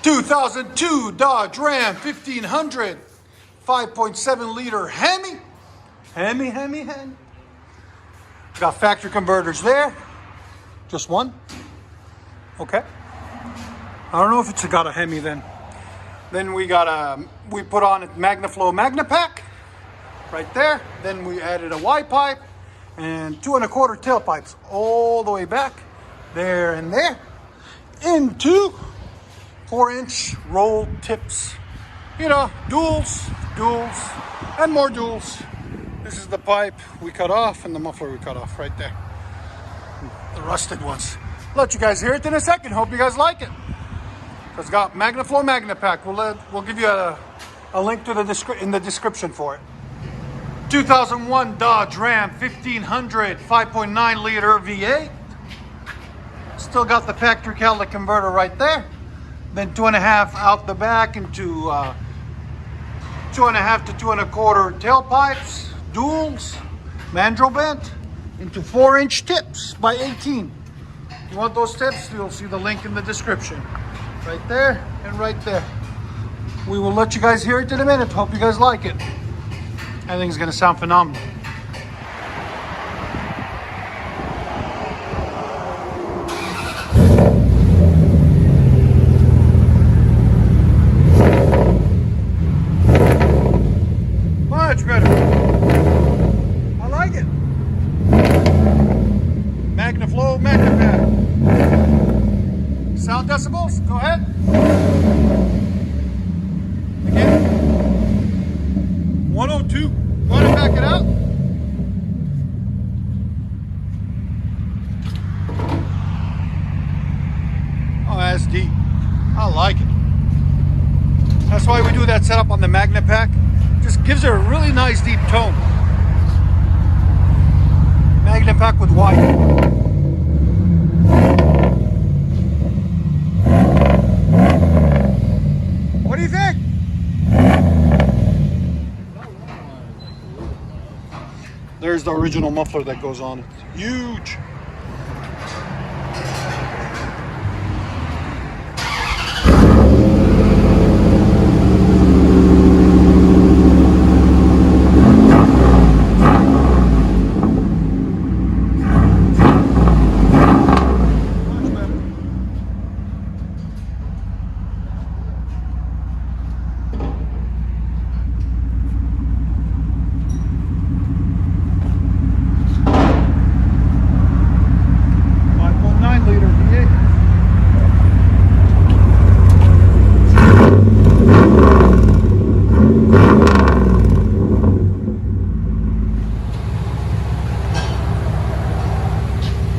2002 Dodge Ram 1500 5.7 liter Hemi. Got factory converters there. Just one. Okay. I don't know if it's got a Hemi then. Then we put on a MAGNAFLOW MAGNAPACK right there. Then we added a Y pipe and 2 1/4 tailpipes all the way back there and there into 4-inch roll tips. You know, duals, and more duals. This is the pipe we cut off and the muffler we cut off right there. The rusted ones. Let you guys hear it in a second. Hope you guys like it. It's got MAGNAFLOW MAGNAPACK. We'll give you a link to in the description for it. 2001 Dodge Ram 1500 5.9 liter V8. Still got the factory catalytic converter right there. Then 2.5 out the back into 2.5 to 2 1/4 tailpipes, duals, mandrel bent into 4-inch tips by 18. If you want those tips, you'll see the link in the description. Right there and right there. We will let you guys hear it in a minute. Hope you guys like it. I think it's going to sound phenomenal. Much better. I like it. MAGNAFLOW MAGNAPACK. Sound decibels, go ahead. Again. 102. Want to back it up? Oh, that's deep. I like it. That's why we do that setup on the MAGNAPACK. Just gives it a really nice deep tone. MAGNAPACK with white. What do you think? There's the original muffler that goes on it. Huge.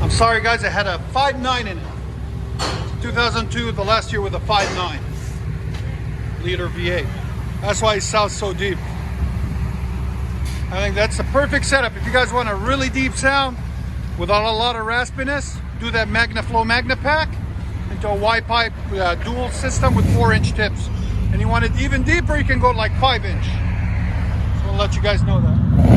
Sorry guys, I had a 5.9 in it. 2002, the last year with a 5.9 liter V8. That's why it sounds so deep. I think that's the perfect setup. If you guys want a really deep sound without a lot of raspiness, do that MAGNAFLOW MAGNAPACK into a Y pipe dual system with 4-inch tips. And you want it even deeper, you can go like 5-inch. So I'll let you guys know that.